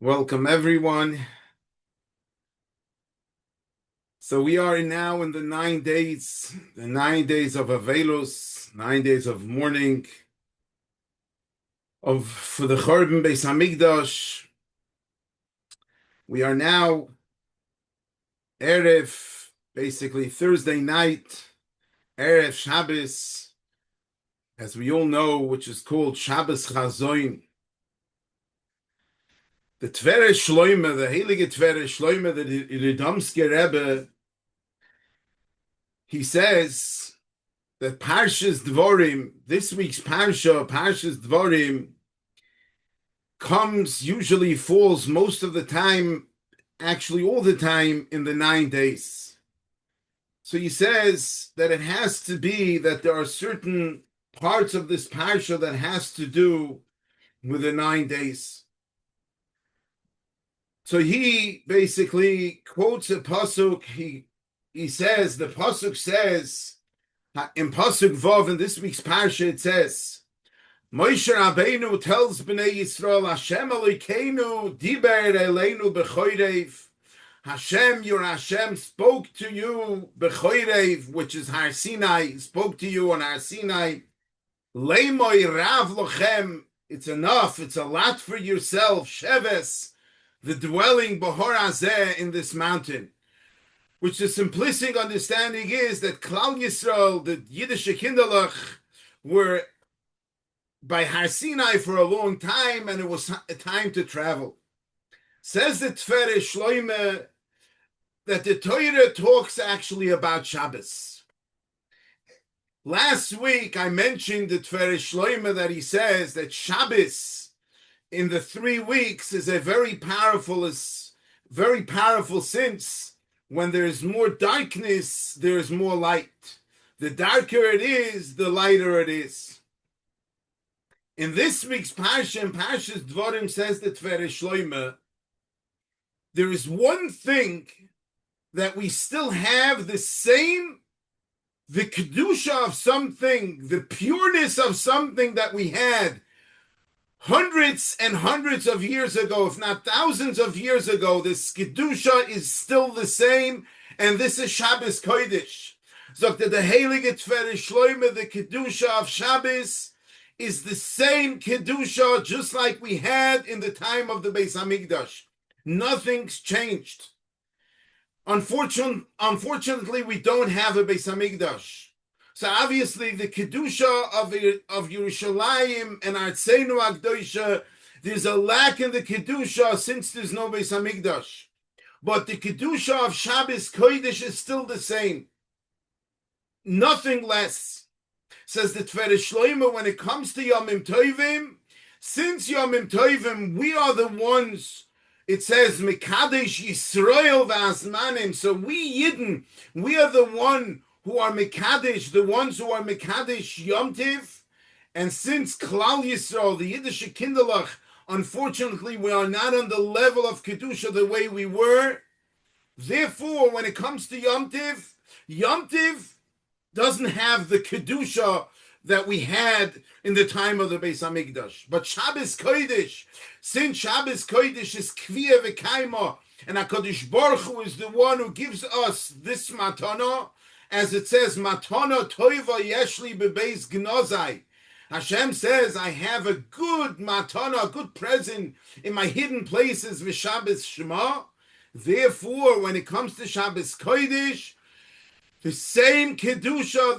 Welcome, everyone. So we are now in the 9 days, of Avelus, 9 days of mourning for the Churban Beis Hamikdash. We are now Erev, basically Thursday night, Erev Shabbos, as we all know, which is called Shabbos Chazon. The Tvere Shloime, the Heilige Tvere Shloime, the Radomske Rebbe, he says that Parshas Devarim, this week's Parsha, Parshas Devarim, falls most of the time, actually all the time, in the 9 days. So he says that it has to be that there are certain parts of this Parsha that has to do with the 9 days. So he basically quotes a pasuk. He says, the pasuk says, in pasuk Vav in this week's Parsha, it says, Moshe Rabbeinu tells Bnei Yisrael, Hashem Elokeinu diber eleinu b'choirev. Hashem, your Hashem, spoke to you b'choirev, which is Har Sinai, spoke to you on Har Sinai. Leimoi rav lochem, it's enough, it's a lot for yourself, Sheves, the dwelling Behor Hazeh in this mountain. Which the simplistic understanding is that Klal Yisrael, the Yiddish Kinderlach, were by Har Sinai for a long time, and it was a time to travel. Says the Tvere Shloime that the Torah talks actually about Shabbos. Last week I mentioned the Tvere Shloime that he says that Shabbos in the 3 weeks is a very powerful since when there is more darkness, there is more light. The darker it is, the lighter it is. In this week's Parsha, in Parshas Devarim, says the Tvere Shloime, there is one thing that we still have the kedusha of something, the pureness of something that we had hundreds and hundreds of years ago, if not thousands of years ago. This kedusha is still the same, and this is Shabbos Koidish. So the Heilige Tvere Shloime, the kedusha of Shabbos, is the same kedusha just like we had in the time of the Beis Hamikdash. Nothing's changed. Unfortunately, we don't have a Beis Hamikdash. So obviously, the kedusha of Yerushalayim and Artzeinu Akdosha, there's a lack in the kedusha since there's no Beis Hamikdash. But the kedusha of Shabbos Koidish is still the same. Nothing less. Says the Tvere Shloime, when it comes to Yomim Tovim, since Yomim Tovim, we are the ones, it says, Mekadesh Yisrael v'Azmanim, so we Yidden, we are the one who are Mekadesh, the ones who are Mekadesh Yom Tiv, and since Klal Yisrael, the Yiddish Kinderlach, unfortunately, we are not on the level of kedusha the way we were. Therefore, when it comes to Yom Tiv doesn't have the kedusha that we had in the time of the Beis Hamikdash. But Shabbos Koidish, since Shabbos Koidish is Kviyah V'Kaima, and HaKadosh Baruch Hu is the one who gives us this matana, as it says, Matana Toiva Yeshli Bebeis Gnozai. Hashem says, I have a good matana, a good present in my hidden places with Shabbos Shema. Therefore, when it comes to Shabbos Koidish, the same kedusha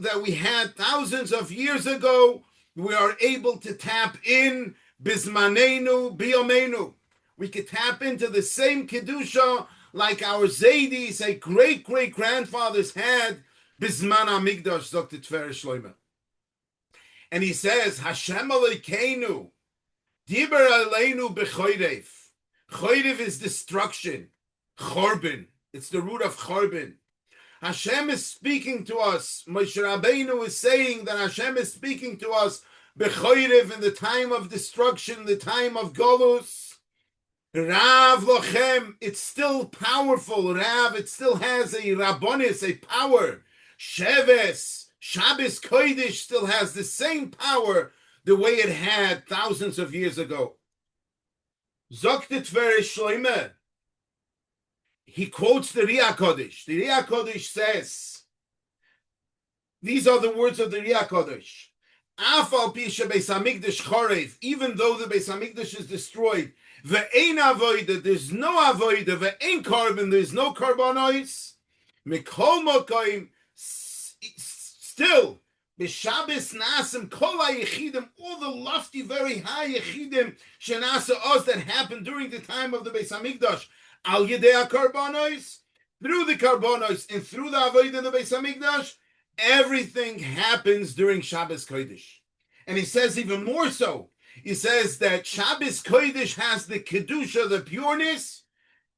that we had thousands of years ago, we are able to tap in bismanenu biyomenu. We could tap into the same kedusha like our Zaydis, a great-great-grandfathers had bisman Hamikdash, Dr. Tvere Shloime. And he says, Hashem Elokeinu diber aleinu b'choirev. Choirev is destruction. Chorban. It's the root of chorban. Hashem is speaking to us. Moshe Rabbeinu is saying that Hashem is speaking to us b'choirev in the time of destruction, the time of golus. Rav lochem, it's still powerful. Rav, it still has a rabbonis, a power. Sheves, Shabbos Koidish still has the same power the way it had thousands of years ago. Zoktet Shloime. He quotes the Riyah Kodesh. The Riyah Kodesh says, these are the words of the Riyah Kodesh. Afal pisha Beis Hamikdash chorev, even though the Beis Hamikdash is destroyed, ve'ein avoida, there's no avoida, ve'ein carbon, there's no carbonois, mikol mokoim, still, b'Shabbos nasim kol hayechidim, all the lofty, very high yechidim, shenasa oz that happened during the time of the Beis Hamikdash, al yedei carbonois, through the carbonois and through the avoida in the Beis Hamikdash, everything happens during Shabbos Koidish. And he says even more so. He says that Shabbos Koidish has the kedusha, the pureness,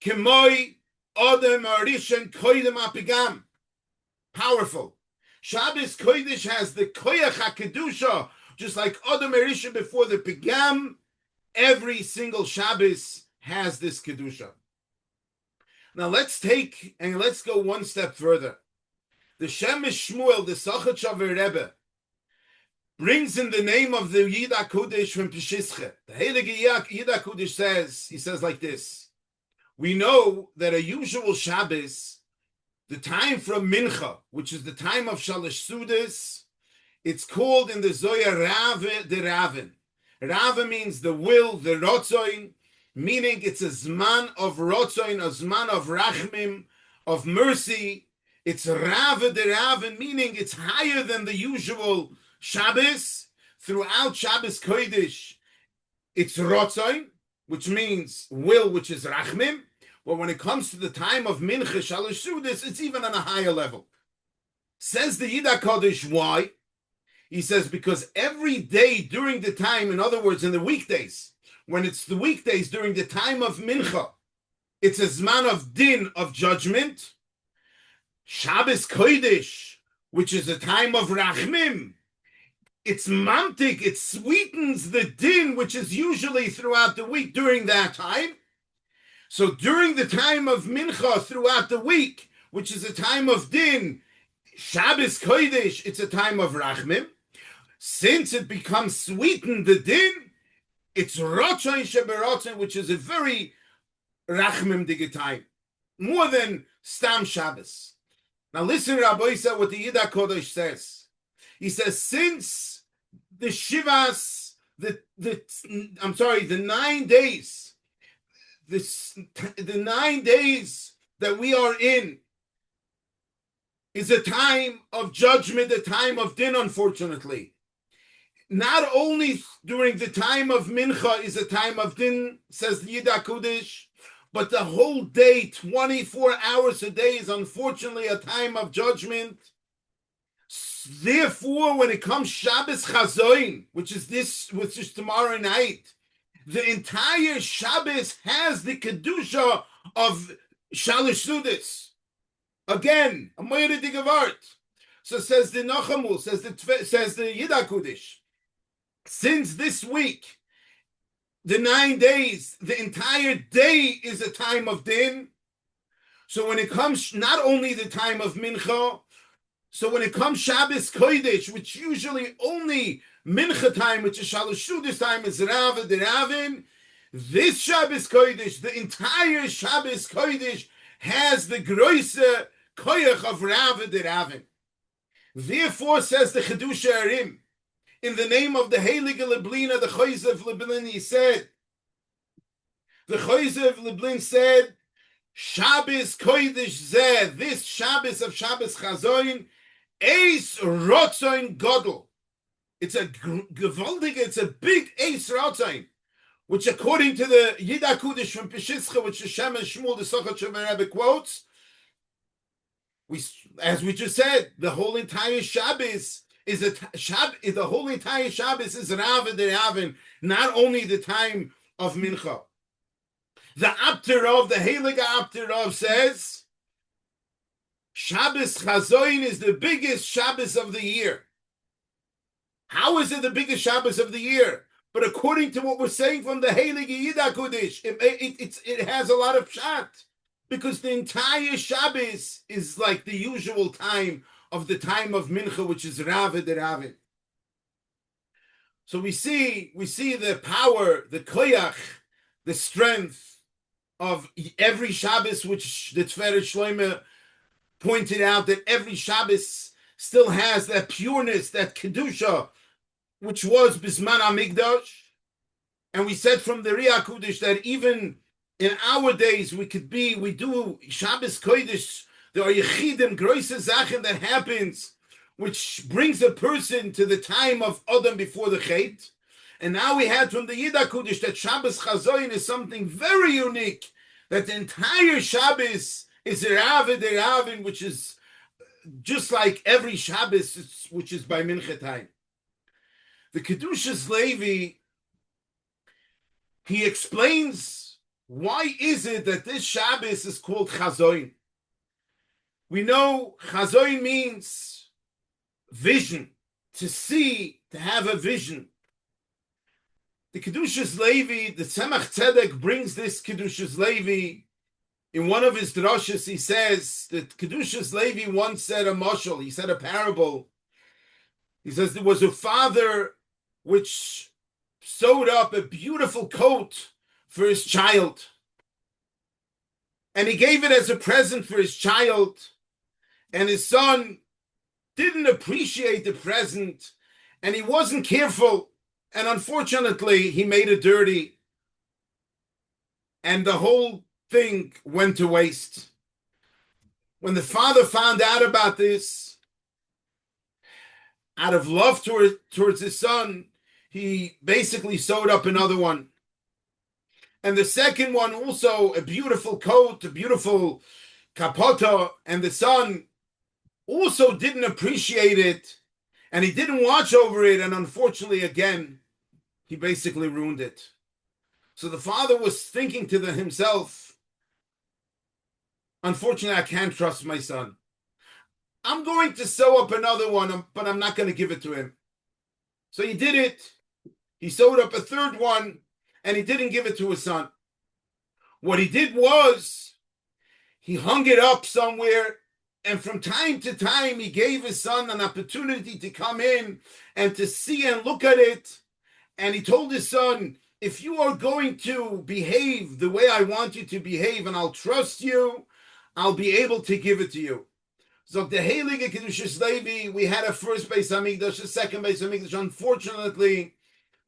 kemoi odem arishan koidem apigam. Powerful. Shabbos Koidish has the koyach kedusha, just like odem arishan before the pigam. Every single Shabbos has this kedusha. Now let's go one step further. The Shemesh Shmuel, the Sochatchover Rebbe, brings in the name of the Yid HaKudish from Peshischa. The Heilige Yid HaKudish says like this: we know that a usual Shabbos, the time from Mincha, which is the time of Shalosh Sudas, it's called in the Zohar Rave de Ravin. Rave means the will, the Rotzoin, meaning it's a Zman of Rotzoin, a Zman of Rachmim, of mercy. It's Rave de Ravin, meaning it's higher than the usual Shabbos. Throughout Shabbos Koidish, it's Rotzoin, which means will, which is Rachmim. But when it comes to the time of Mincha, Shalosh Sudas, it's even on a higher level. Says the Yid HaKodesh, why? He says, because every day during the time, in other words, in the weekdays, when it's the weekdays during the time of Mincha, it's a Zman of Din, of judgment. Shabbos Koidish, which is a time of Rachmim, it's mamtik, it sweetens the din, which is usually throughout the week during that time. So during the time of Mincha throughout the week, which is a time of din, Shabbos Koidish, it's a time of Rachmim. Since it becomes sweetened, the din, it's Rochain Sheberochain, which is a very Rachmim dig time, more than Stam Shabbos. Now listen, Rabbi Bayer, what the Yid HaKodesh says. He says, since the Shivas, the 9 days, the 9 days that we are in is a time of judgment, a time of din, unfortunately. Not only during the time of Mincha is a time of din, says the Yid HaKodesh, but the whole day, 24 hours a day, is unfortunately a time of judgment. Therefore, when it comes Shabbos Chazon, which is tomorrow night, the entire Shabbos has the kedusha of Shalosh Sudas. Again, a moire digavart. So says the Nachamul, says the Yid HaKodesh, since this week, the 9 days, the entire day is a time of din. So when it comes, not only the time of Mincha, so when it comes Shabbos Koidish, which usually only Mincha time, which is Shalosh Sudas time, is Rave de Ravin, this Shabbos Koidish, the entire Shabbos Koidish, has the Groise Koyach of Rave de Ravin. Therefore, says the Kedusha Arim, in the name of the Heilige Liblina, the Chayze of Lublin, he said, the Chayze of Lublin said, Shabbos Koidish Zeh, this Shabbos of Shabbos Chazon, Eis Rotzoin Godel. It's a gewaltige, it's a big Eis Rotzoin, which according to the Yid HaKudish from Peshischa, which the Shemesh Shmuel, the Sochatchover Rebbe quotes, as we just said, the whole entire Shabbos is the whole entire Shabbos is Rave de Ravin, not only the time of Mincha. The Abterov, the Heilige Abterov says, Shabbos Chazon is the biggest Shabbos of the year. How is it the biggest Shabbos of the year? But according to what we're saying from the Heilige Yid HaKodesh, it has a lot of pshat, because the entire Shabbos is like the usual time of the time of Mincha, which is Rave de Ravin. So we see the power, the koyach, the strength of every Shabbos, which the Tiferet Shloimeh pointed out that every Shabbos still has that pureness, that kedusha, which was Bisman Hamikdash. And we said from the Riyah Kodesh that even in our days we do Shabbos Koidish. There are Yechidim, Groise Sachen that happens, which brings a person to the time of Adam before the Chet. And now we had from the Yidah Kodesh that Shabbos Chazon is something very unique, that the entire Shabbos is a Ravin, which is just like every Shabbos, which is by Mincha time. The Kedushas Levi, he explains why is it that this Shabbos is called Chazon. We know Chazon means vision, to see, to have a vision. The Kedushas Levi, the Tzemach Tzedek brings this Kedushas Levi. In one of his drashas, he says that Kedushas Levi once said a mashal, he said a parable. He says there was a father which sewed up a beautiful coat for his child. And he gave it as a present for his child. And his son didn't appreciate the present, and he wasn't careful. And unfortunately, he made it dirty. And the whole thing went to waste. When the father found out about this, out of love towards his son, he basically sewed up another one. And the second one also, a beautiful coat, a beautiful kapota, and the son also didn't appreciate it, and he didn't watch over it, and unfortunately, again, he basically ruined it. So the father was thinking to himself, unfortunately, I can't trust my son. I'm going to sew up another one, but I'm not going to give it to him. So he did it. He sewed up a third one, and he didn't give it to his son. What he did was, he hung it up somewhere, and from time to time, he gave his son an opportunity to come in and to see and look at it. And he told his son, if you are going to behave the way I want you to behave, and I'll trust you, I'll be able to give it to you. So the Heilige Kedushas Levi, we had a first Beis Hamikdash, a second Beis Hamikdash. Unfortunately,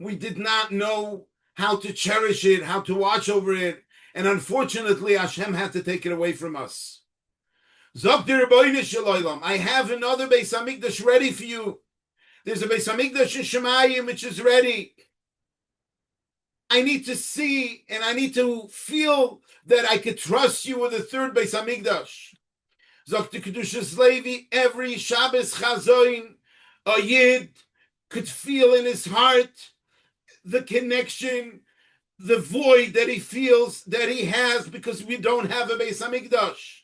we did not know how to cherish it, how to watch over it. And unfortunately, Hashem had to take it away from us. Zok der Rebbeinu Shalom, I have another Beis Hamikdash ready for you. There's a Beis Hamikdash in Shemayim which is ready. I need to see and I need to feel that I could trust you with the third Beis Hamikdash. Zok der Kedushas Levi, every Shabbos Chazon, a Yid could feel in his heart the connection, the void that he feels that he has because we don't have a Beis Hamikdash.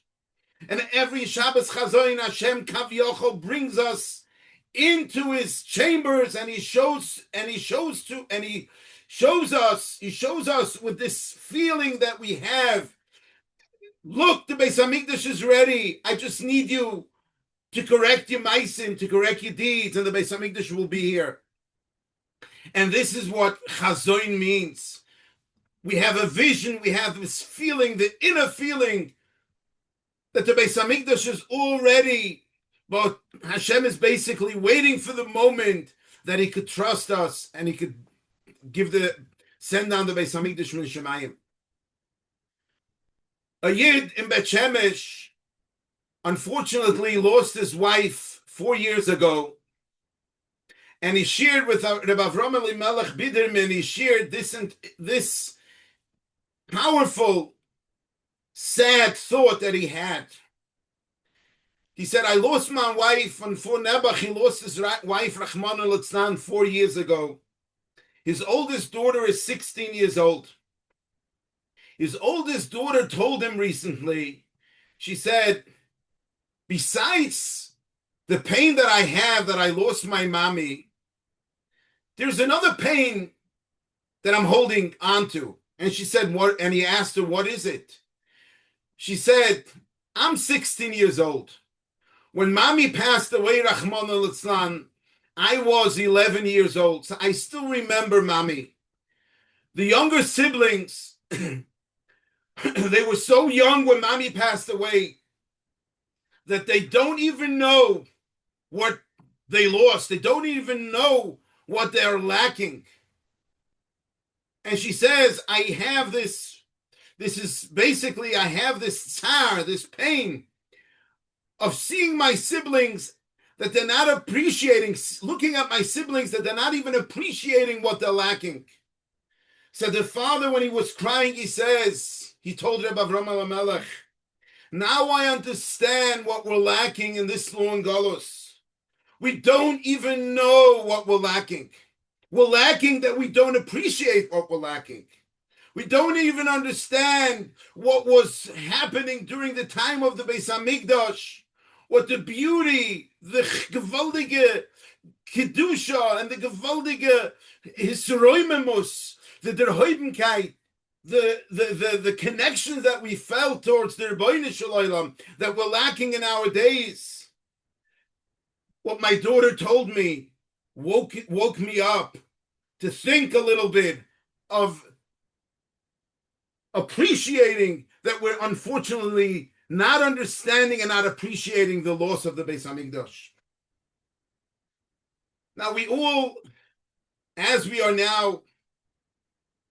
And every Shabbos Chazon, Hashem Kavyochel brings us into his chambers, and he shows us with this feeling that we have. Look, the Beis Hamikdash is ready. I just need you to correct your maisim, to correct your deeds, and the Beis Hamikdash will be here. And this is what Chazon means. We have a vision, we have this feeling, the inner feeling that the Beis Hamikdash is all ready, but Hashem is basically waiting for the moment that he could trust us and he could send down the Beis Hamikdash from Shemayim. A Yid in Bet Shemesh unfortunately lost his wife 4 years ago, and he shared with Rabbi Avram Elimelech Biderman, he shared this powerful, sad thought that he had. He said, I lost my wife, and for Nebuch, he lost his wife, Rachmana Litzlan, 4 years ago. His oldest daughter is 16 years old. His oldest daughter told him recently, she said, besides the pain that I have that I lost my mommy, there's another pain that I'm holding on to. And she said, what? And he asked her, what is it? She said, I'm 16 years old. When mommy passed away, Rahman al-Islam, I was 11 years old. So I still remember mommy. The younger siblings, they were so young when mommy passed away that they don't even know what they lost. They don't even know what they're lacking. And she says, I have this is basically, I have this tsar, this pain of seeing my siblings that they're not appreciating, looking at my siblings that they're not even appreciating what they're lacking. So the father, when he was crying, he says, he told Rabbi Avram Melech, now I understand what we're lacking in this long golus. We don't even know what we're lacking. We're lacking that we don't appreciate what we're lacking. We don't even understand what was happening during the time of the Beis Hamikdash, what the beauty, the gewaltige kedusha and the gewaltige hisroimemus, the derhoibenkeit, the connections that we felt towards the Rebbeinu Shalom that we're lacking in our days. What my daughter told me woke me up to think a little bit of appreciating that we're unfortunately not understanding and not appreciating the loss of the Beis Hamikdash. Now we all, as we are now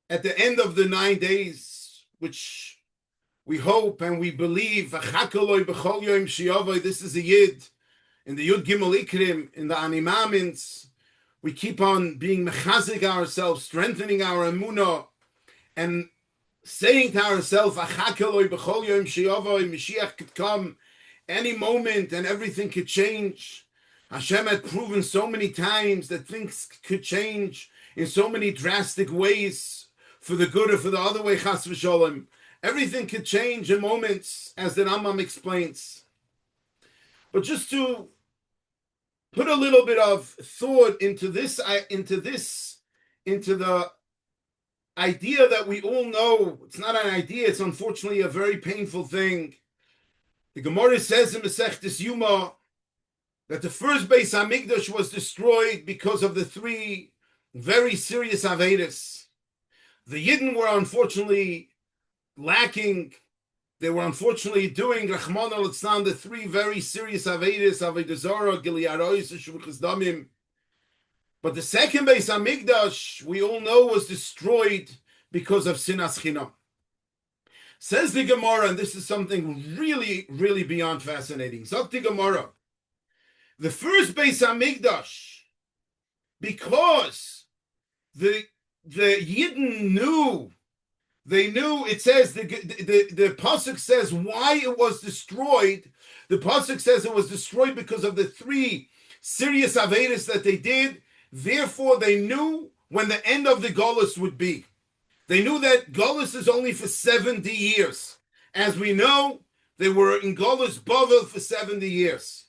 at the end of the 9 days, which we hope and we believe, this is a Yid, in the Yud Gimel Ikrim, in the Animamins, we keep on being mechazik ourselves, strengthening our Emuna, and saying to ourselves, Mashiach could come any moment and everything could change. Hashem had proven so many times that things could change in so many drastic ways, for the good or for the other way, chas v'sholem. Everything could change in moments, as the Rambam explains. But just to put a little bit of thought into the idea that we all know, it's not an idea, it's unfortunately a very painful thing. The Gemara says in Masechtes Yuma that the first Beis Hamikdash was destroyed because of the 3 very serious avedas. The Yidden were unfortunately lacking. They were unfortunately doing Rachmana litzlan, the 3 very serious avedas, Avodah Zarah, Gilui Arayos, Shvuchas Damim. But the second Beis Hamikdash, we all know, was destroyed because of Sinas Chinam. Says the Gemara, and this is something really, really beyond fascinating. Zok the Gemara, the first Beis Hamikdash, because the Yidden knew, it says, the Pasuk says why it was destroyed. The Pasuk says it was destroyed because of the 3 serious avedas that they did. Therefore, they knew when the end of the golus would be. They knew that golus is only for 70 years. As we know, they were in golus Bavel for 70 years.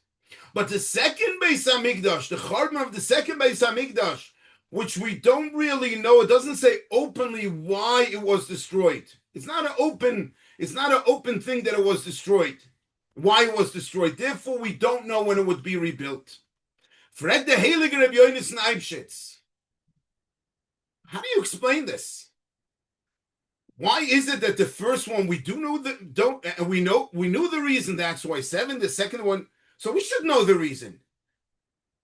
But the second Beis Hamikdash, the Churban of the second Beis Hamikdash, which we don't really know, it doesn't say openly why it was destroyed. It's not an open thing that it was destroyed, why it was destroyed. Therefore, we don't know when it would be rebuilt. Fred the Heilige Rabbi Yonis Neibshitz. How do you explain this? Why is it that the first one we knew the reason? That's why 7. The second one, so we should know the reason.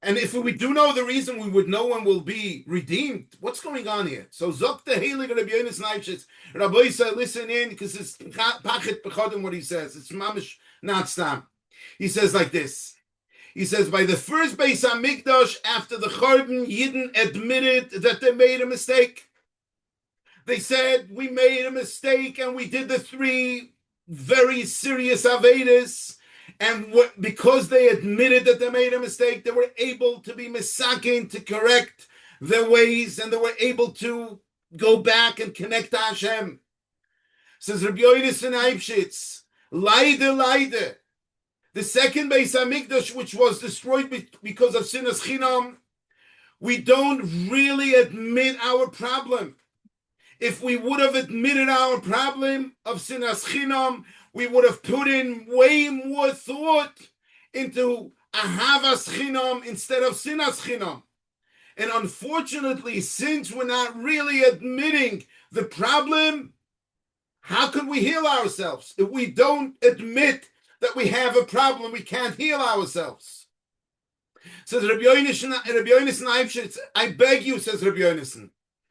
And if we do know the reason, we would know when we'll be redeemed. What's going on here? So Zok the Heilige Rabbi Yonis Neibshitz. Rabbi said, listen in, because it's pachet bechodim what he says. It's mamish not stam. He says like this. He says, by the first Beis Hamikdash, after the Churban, Yidden admitted that they made a mistake. They said, we made a mistake and we did the 3 very serious avedas. And because they admitted that they made a mistake, they were able to be misakin, to correct their ways, and they were able to go back and connect to Hashem. Says Rabbi Yonis Neibshitz, Leide. The second Beis Hamikdash, which was destroyed because of Sinas Chinam, we don't really admit our problem. If we would have admitted our problem of Sinas Chinam, we would have put in way more thought into Ahavas Chinam instead of Sinas Chinam. And unfortunately, since we're not really admitting the problem, How could we heal ourselves? If we don't admit that we have a problem, we can't heal ourselves. Says Rabbi Yonason, I beg you, says Rabbi Yonason.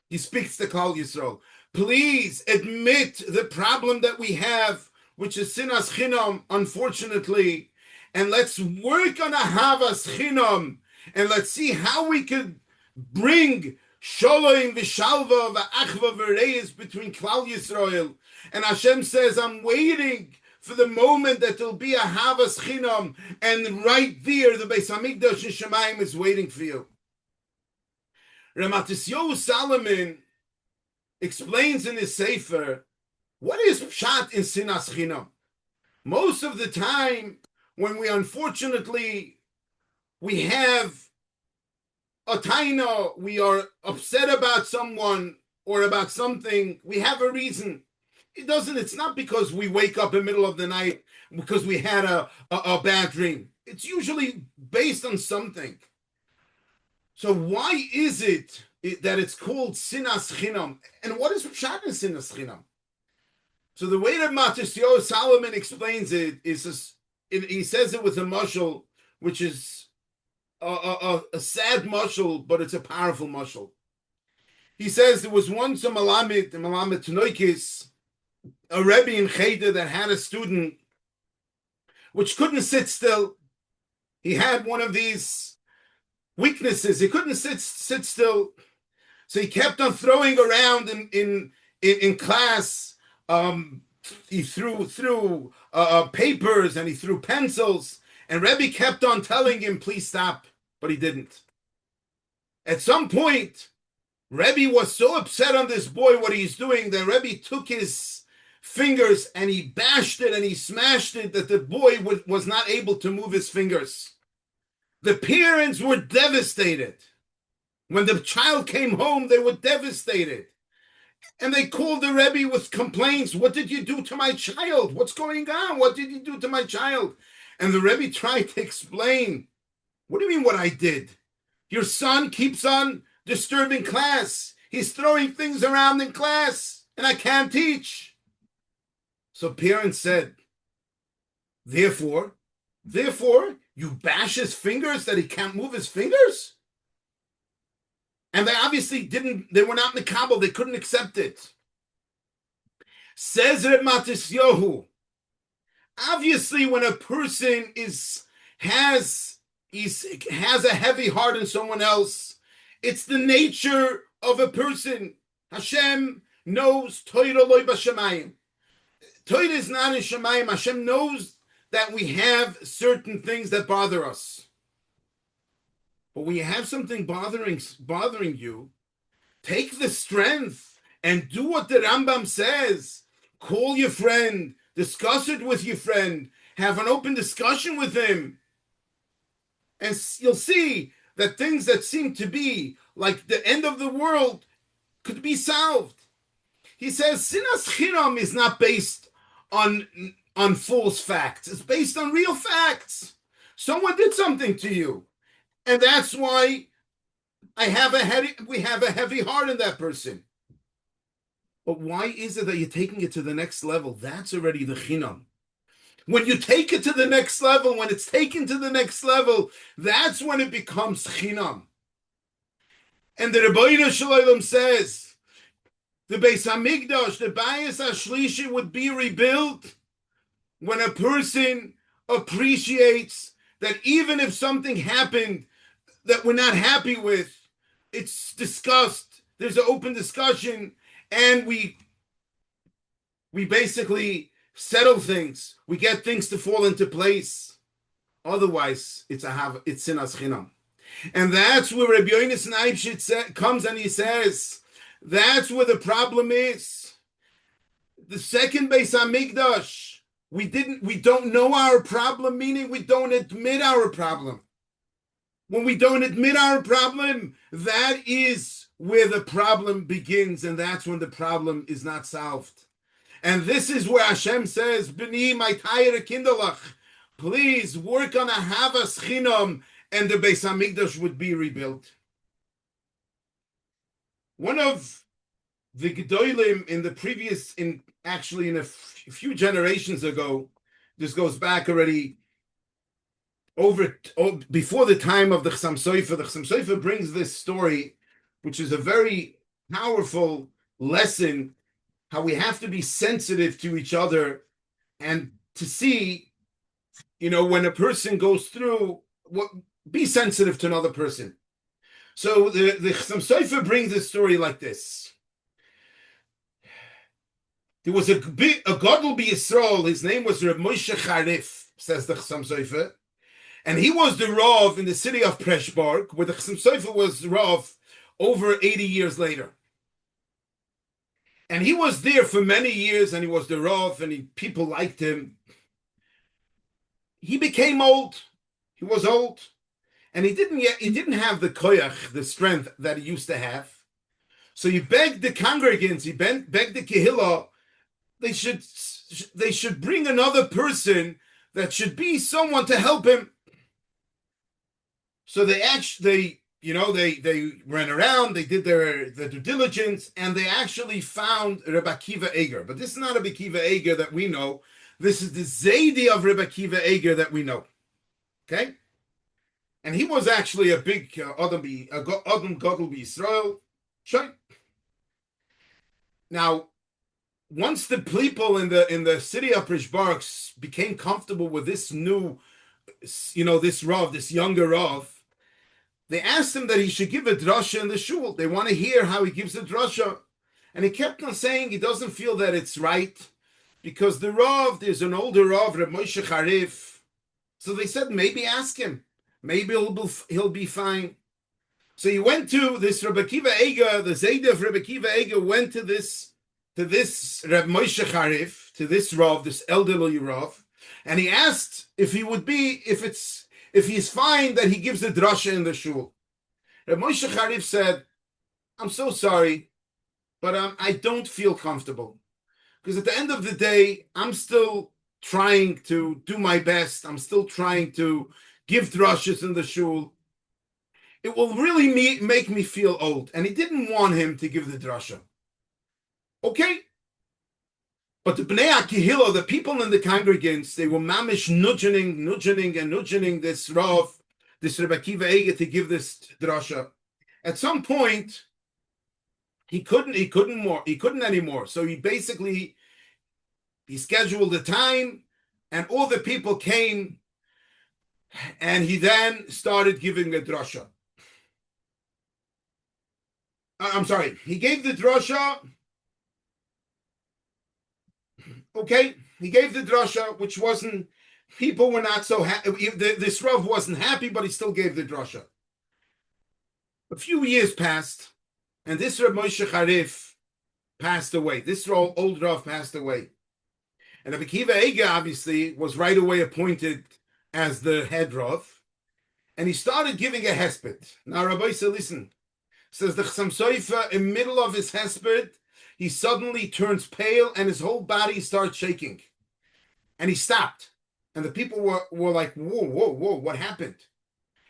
He speaks to Klal Yisrael. Please admit the problem that we have, which is sinas chinam, unfortunately, and let's work on ahavas chinam, and let's see how we could bring shalom v'shalva v'achva v'reis between Klal Yisrael. And Hashem says, I'm waiting for the moment that there'll be a havas chinam, and right there, the Beis Hamikdash in Shemayim is waiting for you. Ramatisyohu Solomon explains in his Sefer, what is pshat in sinas chinam? Most of the time, when we unfortunately, we have a taina, we are upset about someone or about something, we have a reason. It's not because we wake up in the middle of the night because we had a bad dream. It's usually based on something. So why is it that it's called sinas chinam? And what is pshat in sinas chinam? So the way that Matisyohu Solomon explains it is, he says it with a mashal, which is a sad mashal, but it's a powerful mashal. He says there was once a Malamed Tanoikis, a Rebbe in Cheder that had a student which couldn't sit still. He had one of these weaknesses. He couldn't sit still. So he kept on throwing around in class. He threw papers and he threw pencils. And Rebbe kept on telling him, please stop. But he didn't. At some point, Rebbe was so upset on this boy, what he's doing, that Rebbe took his fingers and he bashed it and he smashed it that the boy was not able to move his fingers. The parents were devastated. When the child came home, they were devastated. And they called the Rebbe with complaints. What did you do to my child? What's going on? What did you do to my child? And the Rebbe tried to explain. What do you mean what I did? Your son keeps on disturbing class. He's throwing things around in class and I can't teach. So parents said, therefore, you bash his fingers that he can't move his fingers? And they obviously they were not mekabel, they couldn't accept it. Says Reb Matisyohu, obviously when a person has a heavy heart in someone else, it's the nature of a person. Hashem knows Torah loy b'shamayim. Torah is not in Shemayim. Hashem knows that we have certain things that bother us. But when you have something bothering you, take the strength and do what the Rambam says. Call your friend, discuss it with your friend, have an open discussion with him. And you'll see that things that seem to be like the end of the world could be solved. He says, sinas chinam is not based on false facts. It's based on real facts. Someone did something to you. And that's why we have a heavy heart in that person. But why is it that you're taking it to the next level? That's already the chinam. When you take it to the next level, when it's taken to the next level, that's when it becomes chinam. And the Rebbeinu Shalom says, the Beis Hamikdash, the Bayis HaShlishi would be rebuilt when a person appreciates that even if something happened that we're not happy with, it's discussed, there's an open discussion, and we basically settle things. We get things to fall into place. Otherwise, it's sinas chinam. And that's where Rabbi Yonason comes and he says, that's where the problem is. The second Beis Hamikdash, we don't know our problem, meaning we don't admit our problem. When we don't admit our problem, that is where the problem begins, and that's when the problem is not solved. And this is where Hashem says, B'ni, my tayere kindalach, please work on a havas chinam, and the Beis Hamikdash would be rebuilt. One of the Gedolim in a few generations ago, this goes back already before the time of the Chassam Sofer. The Chassam Sofer brings this story, which is a very powerful lesson, how we have to be sensitive to each other and to see, when a person goes through, be sensitive to another person. So the Chassam Sofer brings this story like this. There was a Gadol B'Yisrael, his name was Reb Moshe Charif, says the Chassam Sofer, and he was the Rav in the city of Preshburg, where the Chassam Sofer was Rav over 80 years later. And he was there for many years, and he was the Rav, and people liked him. He became old. He was old, and he didn't have the koyach, the strength that he used to have. So he begged the congregants, he begged the kehillah, they should bring another person that should be someone to help him. So they ran around, they did their due diligence, and they actually found Rabbi Akiva Eiger. But this is not Rabbi Akiva Eiger that we know. This is the Zaidi of Rabbi Akiva Eiger that we know. Okay? And he was actually a big Adam Gadol B'Yisrael. Sure. Now, once the people in the city of Prishburg became comfortable with this new, this Rav, this younger Rav, they asked him that he should give a drasha in the shul. They want to hear how he gives a drasha. And he kept on saying he doesn't feel that it's right because the Rav, there's an older Rav, Reb Moshe Charif. So they said, maybe ask him. Maybe he'll be fine. So he went to this Rabbi Akiva Eiger, the Zayd of Rabbi Akiva Eiger went to this Reb Moshe Charif, to this Rav, this elderly Rav, and he asked if he's fine that he gives a drasha in the shul. Reb Moshe Charif said, I'm so sorry, but I don't feel comfortable. Because at the end of the day, I'm still trying to do my best. I'm still trying to give drashas in the shul. It will really make me feel old. And he didn't want him to give the drasha. Okay. But the Bnei HaKehillah, the people in the congregants, they were mamish nudgening this Rav, this Rabbi Akiva Eiger to give this drasha. At some point, he couldn't anymore. So he scheduled the time, and all the people came, and he then started giving a drasha. He gave the drasha. Okay, he gave the drasha, which people were not so happy. This Rav wasn't happy, but he still gave the drasha. A few years passed, and this Reb Moshe Charif passed away. This old Rav passed away. And Rabbi Akiva Eiger, obviously, was right away appointed as the head Rav. And he started giving a hesped. Now, Rabbi said, listen, says the Chassam Sofer, in the middle of his hesped, he suddenly turns pale and his whole body starts shaking. And he stopped. And the people were like, whoa, what happened?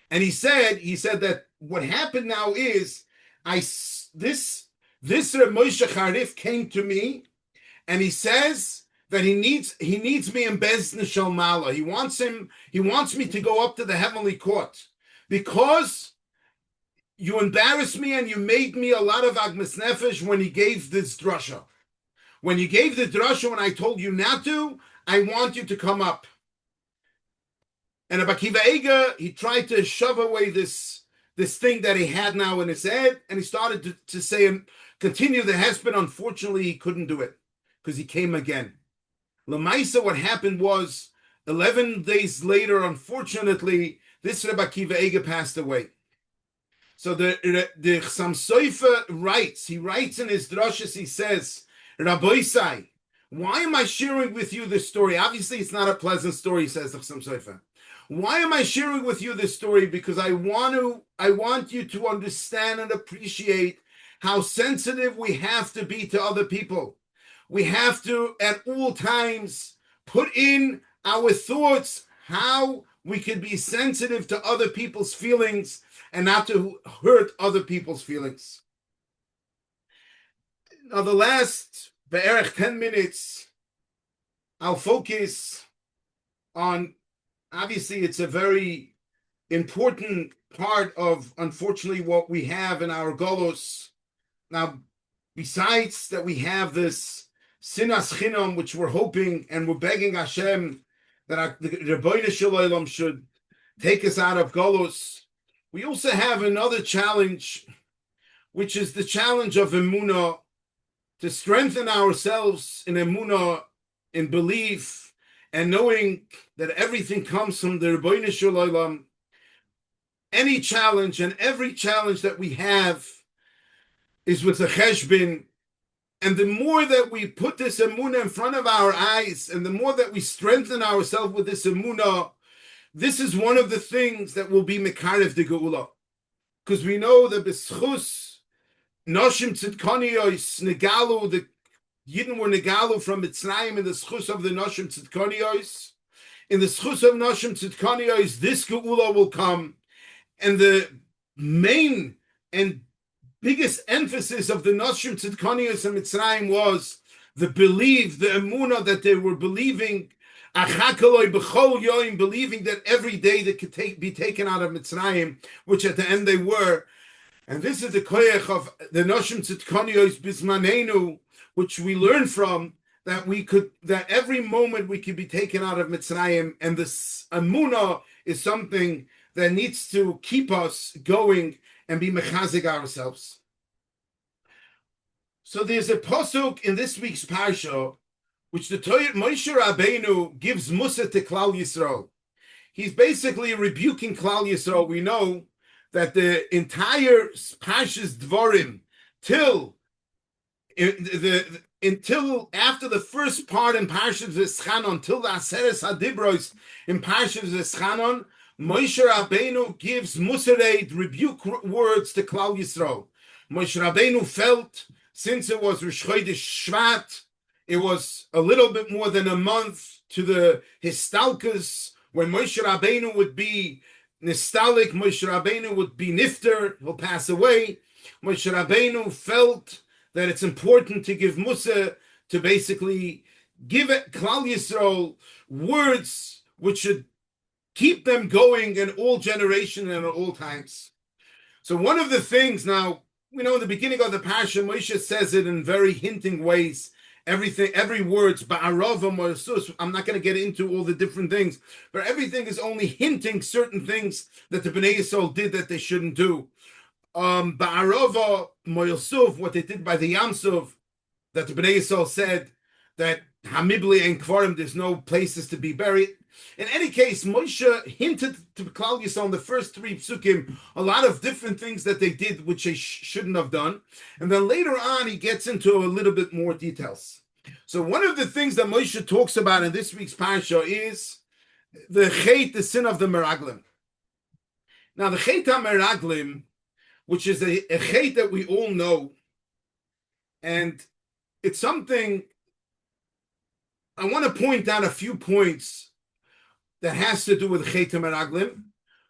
And he said that what happened now is, this Reb Moshe Charif came to me, and he says that he needs me in Bez Nishal Mala. He wants me to go up to the heavenly court because you embarrassed me and you made me a lot of agmas nefesh when he gave this drasha. When you gave the drasha, when I told you not to, I want you to come up. And Rabbi Akiva Eiger, he tried to shove away this thing that he had now in his head, and he started to say and continue the hesped. Unfortunately, he couldn't do it because he came again. Lamaisa, what happened was 11 days later, unfortunately, this Rabbi Akiva Eiger passed away. So the Chassam Sofer writes in his drashas, he says, Rabbi Sai, why am I sharing with you this story? Obviously, it's not a pleasant story, says the Chassam Sofer. Why am I sharing with you this story? Because I want you to understand and appreciate how sensitive we have to be to other people. We have to, at all times, put in our thoughts how we can be sensitive to other people's feelings and not to hurt other people's feelings. Now, the last be'erech 10 minutes, I'll focus on, obviously, it's a very important part of, unfortunately, what we have in our golus. Now, besides that, we have this Sinas Chinam, which we're hoping and we're begging Hashem that the Rabbi Shalom should take us out of golus. We also have another challenge, which is the challenge of Emuna, to strengthen ourselves in Emuna, in belief, and knowing that everything comes from the Rabbi Shalom. Any challenge and every challenge that we have is with a cheshbin. And the more that we put this Emuna in front of our eyes, and the more that we strengthen ourselves with this Emuna, this is one of the things that will be mekarev de geula. Because we know that b'schus noshim tzidkoniyos negalu, the Yidden were negalu from Mitzrayim in the schus of the noshim tzidkoniyos. In the schus of noshim tzidkoniyos, this geula will come. And the main and biggest emphasis of the Noshim Tzidkonius and Mitzrayim was the belief, the Emuna, that they were believing, believing that every day they could be taken out of Mitzrayim, which at the end they were. And this is the koyach of the Noshim Tzidkonius Bismanenu, which we learn from, that every moment we could be taken out of Mitzrayim, and this Emuna is something that needs to keep us going and be mechazik ourselves. So there's a pasuk in this week's Parsha, which the Torah, Moshe Rabbeinu gives Musa to Klal Yisrael. He's basically rebuking Klal Yisrael. We know that the entire Parshas Devarim, until after the first part in Parshas V'Schanon, till the Aseres HaDibros in Parshas V'Schanon, Moshe Rabbeinu gives Musareid rebuke words to Klal Yisrael. Moshe Rabbeinu felt, since it was Rosh Chodesh Shvat, it was a little bit more than a month to the Histalkus, when Moshe Rabbeinu would be Nistalik, Moshe Rabbeinu would be Nifter, will pass away. Moshe Rabbeinu felt that it's important to give Musa, to basically give Klal Yisrael words which should keep them going in all generations and at all times. So one of the things, now, we know in the beginning of the Parsha, Moshe says it in very hinting ways. Every word's ba'arava morasus. I'm not going to get into all the different things, but everything is only hinting certain things that the Bnei Yisrael did that they shouldn't do. Ba'arava morasus, what they did by the Yamsov, that the Bnei Yisrael said that Hamibli and Kvarim, there's no places to be buried. In any case, Moshe hinted to Klal Yisrael in the first three psukim a lot of different things that they did which they shouldn't have done. And then later on, he gets into a little bit more details. So one of the things that Moshe talks about in this week's Parsha is the sin of the Meraglim. Now, the Chet HaMeraglim, which is a Chet that we all know, and it's something, I want to point out a few points that has to do with Chet HaMeraglim.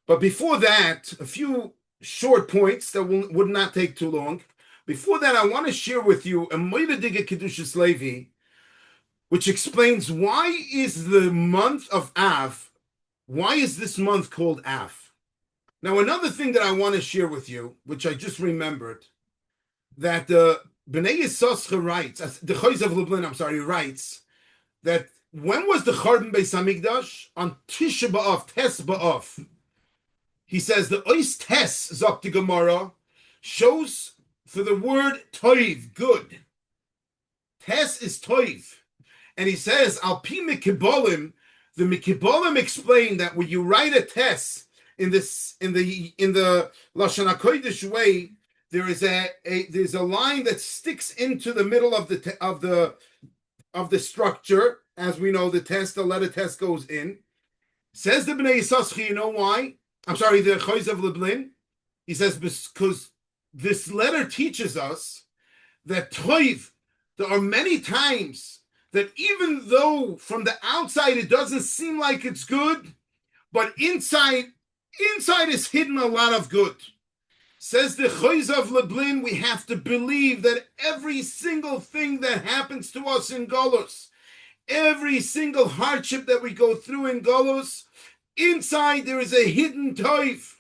But before that, a few short points that would not take too long. Before that, I want to share with you a Moira Diga Kedushas Levi, which explains why is the month of Av, why is this month called Av? Now, another thing that I want to share with you, which I just remembered, that the Bnei Yisoscha writes, the Choiz of Lublin, writes, that when was the Chorban Beis Hamikdash? On Tisha B'Av, Tes B'Av. He says the Ois Tes, Zok the Gemara, shows for the word Toiv, good. Tes is Toiv. And he says, Al Pi Mikibolim, the Mikibolim explain that when you write a Tes in the Lashon HaKoidish way, there's a line that sticks into the middle of the structure. As we know, the letter test goes in. Says the Bnei Yisoschi, you know why? The Choiz of Lublin. He says, because this letter teaches us that Toiv, there are many times that even though from the outside it doesn't seem like it's good, but inside is hidden a lot of good. Says the Choiz of Lublin, we have to believe that every single thing that happens to us in golus, every single hardship that we go through in golus, inside there is a hidden toiv.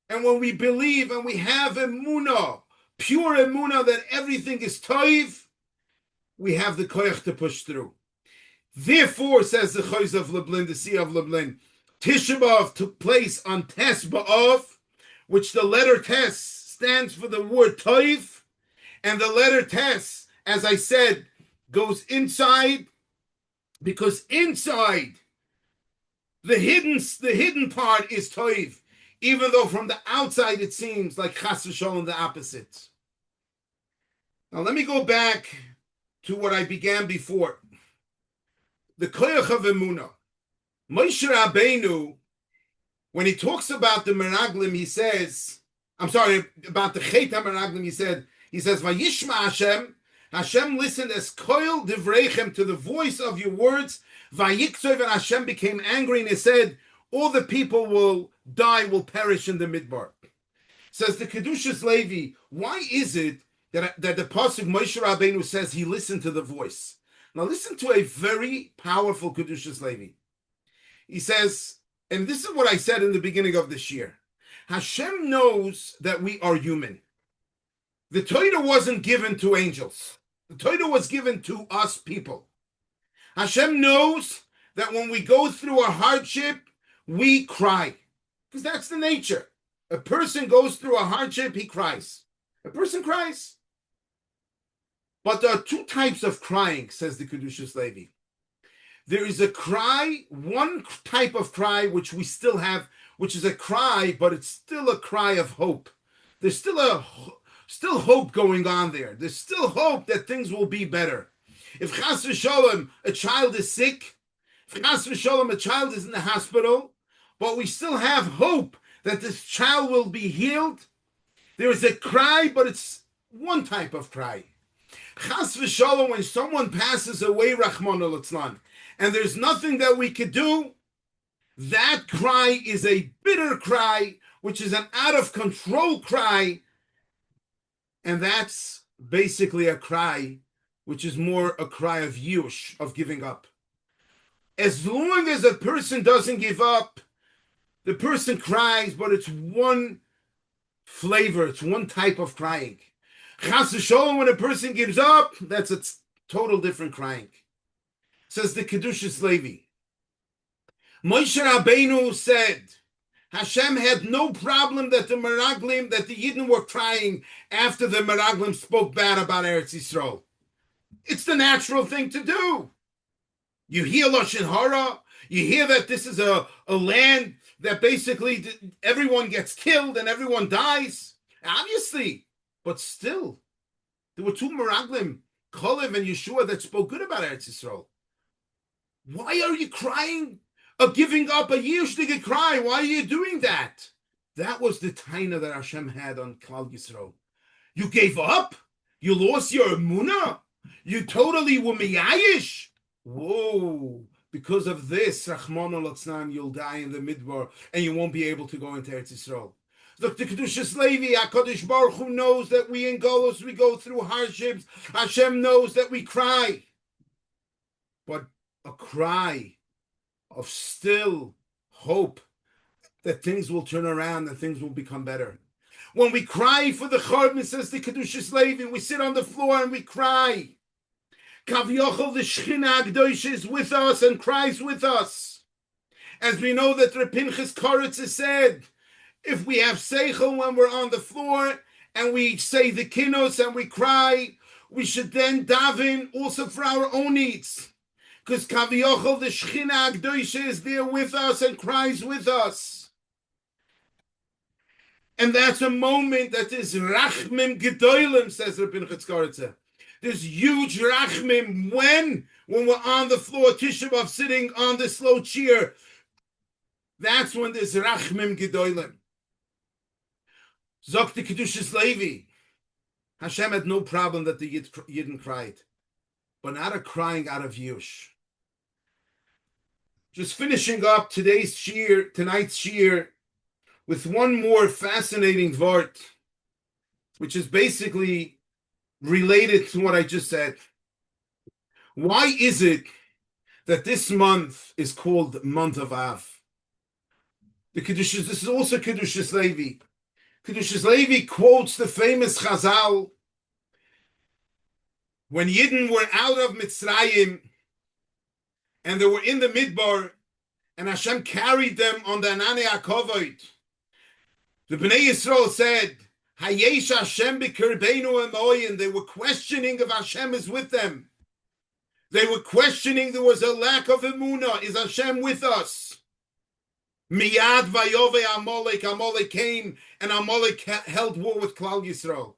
And when we believe and we have emuna, pure emuna that everything is toiv, we have the koyach to push through. Therefore, says the Choiz of Lublin, the Sea of Lublin, Tisha B'Av took place on Tes B'Av, which the letter Tes stands for the word toiv, and the letter Tes, as I said, goes inside, because inside the hidden part is toiv, even though from the outside it seems like chas v'sholom the opposite. Now let me go back to what I began before. The koyach of emuna. Moshe Rabbeinu, when he talks about the meraglim, he says, about the chet meraglim, he says, Vayishma Hashem, Hashem listened as koil divreichem, to the voice of your words. Vayiktov, and Hashem became angry, and he said, all the people will die, will perish in the midbar. Says the Kedushas Levi, why is it that the pasuk Moshe Rabbeinu says he listened to the voice? Now listen to a very powerful Kedushas Levi. He says, and this is what I said in the beginning of this year, Hashem knows that we are human. The Torah wasn't given to angels. The Torah was given to us people. Hashem knows that when we go through a hardship, we cry. Because that's the nature. A person goes through a hardship, he cries. A person cries. But there are two types of crying, says the Kedushas Levi. There is a cry, one type of cry which we still have, which is a cry, but it's still a cry of hope. There's still hope going on there. There's still hope that things will be better. If chas v'sholom, a child is sick, if chas v'sholom, a child is in the hospital, but we still have hope that this child will be healed, there is a cry, but it's one type of cry. Chas v'sholom, when someone passes away, Rachmana litzlan, and there's nothing that we could do, that cry is a bitter cry, which is an out-of-control cry, and that's basically a cry which is more a cry of yush, of giving up. As long as a person doesn't give up, the person cries, but it's one flavor, it's one type of crying. Chas v'sholom, when a person gives up, that's a total different crying. Says the Kedushas Levi. Moshe Rabbeinu said, Hashem had no problem that the meraglim, that the Yidden were crying after the meraglim spoke bad about Eretz Yisrael. It's the natural thing to do. You hear Lashon Hara, you hear that this is a land that basically everyone gets killed and everyone dies. Obviously, but still, there were two meraglim, Cholev and Yeshua, that spoke good about Eretz Yisrael. Why are you crying? Giving up a yishdige cry. Why are you doing that? That was the taina that Hashem had on Klal Yisrael. You gave up? You lost your Emuna? You totally were miyayish? Whoa. Because of this, Rachmana litzlan, you'll die in the midbar and you won't be able to go into Eretz Yisrael. Look, the Kedushas Levi, HaKadosh Baruch Hu knows that we in golus, we go through hardships. Hashem knows that we cry. But a cry of still hope that things will turn around and things will become better. When we cry for the Chorban, says the Kedushas Levi, we sit on the floor and we cry. Kavyochel, the Shechina Agdosh is with us and cries with us. As we know that Reb Pinchas Koritz has said, if we have seichel when we're on the floor and we say the kinos and we cry, we should then daven also for our own needs. Because Kavyochel, the Shechina Agdosh is there with us and cries with us. And that's a moment that is Rachmim Gedolim, says Reb Pinchas Koritz. There's huge Rachmim when we're on the floor, Tisha B'Av, sitting on the slow chair. That's when there's Rachmim Gedolim. Zok the Kedushas Levi. Hashem had no problem that the Yidden cried, but not a crying out of Yush. Just finishing up tonight's Shiur, with one more fascinating vart which is basically related to what I just said. Why is it that this month is called month of Av? The kedusha. This is also Kedushas Levi. Kedushas Levi quotes the famous Chazal when Yidden were out of Mitzrayim and they were in the Midbar, and Hashem carried them on the Ananei HaKavod. The Bnei Yisrael said, Hayesh Hashem b'kirbeinu emoi, and they were questioning if Hashem is with them. They were questioning there was a lack of Emuna. Is Hashem with us? Miyad vayove Amalek. Amalek came and Amalek held war with Klal Yisrael.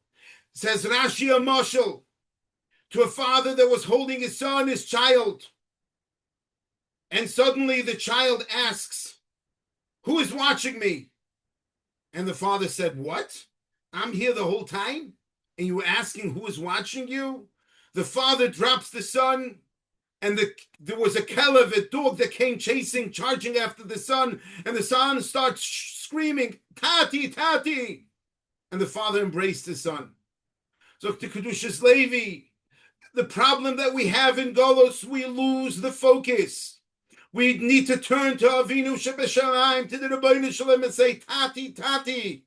Says Rashi a mashal to a father that was holding his son, his child. And suddenly the child asks, who is watching me? And the father said, what? I'm here the whole time? And you were asking who is watching you? The father drops the son, and there was a kelev, a dog that came chasing, charging after the son, and the son starts screaming, Tati, Tati. And the father embraced the son. So to Kedushas Levi, the problem that we have in golus, we lose the focus. We need to turn to Avinu Shebeshalayim, to the Rabbeinu Shalom, and say, Tati, Tati.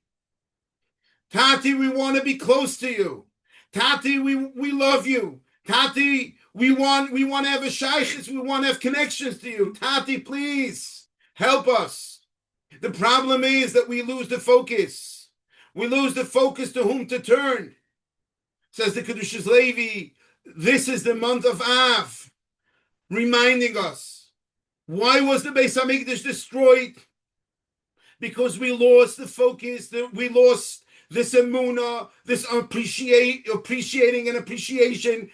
Tati, we want to be close to you. Tati, we love you. Tati, we want to have a shaykhis, we want to have connections to you. Tati, please, help us. The problem is that we lose the focus. We lose the focus to whom to turn. Says the Kedushas Levi, this is the month of Av, reminding us. Why was the Beis Hamikdash destroyed? Because we lost the focus, we lost this Emuna, this appreciating and appreciation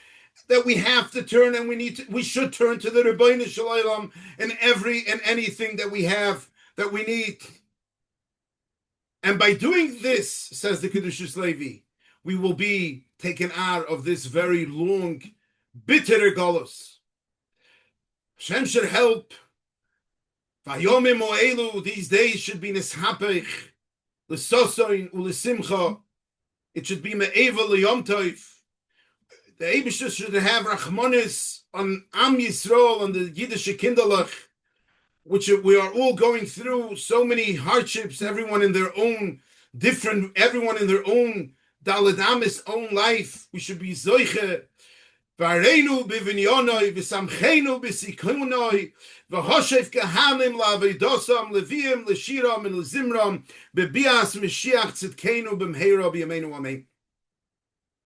that we have to turn, and we should turn to the Rabbeinu Shalom in every and anything that we have, that we need. And by doing this, says the Kedushas Levi, we will be taken out of this very long, bitter golus. Hashem should help. Vayomim Mo'elu, these days should be Nishapech, L'sosoin U'L'simcha. It should be Me'eva L'Yom Tov. The Eibishter should have Rachmanis on Am Yisrael, on the Yiddish Kinderlach, which we are all going through so many hardships, everyone in their own Daled Amis own life. We should be Zoiche. Vareinu b'vinyonoi, v'samcheinu b'sikunoi, v'hoshef kahanim la'avidosam, leviim, l'shiram, and l'zimram, b'bias Mashiach tzidkenu b'mheira b'yameinu amen.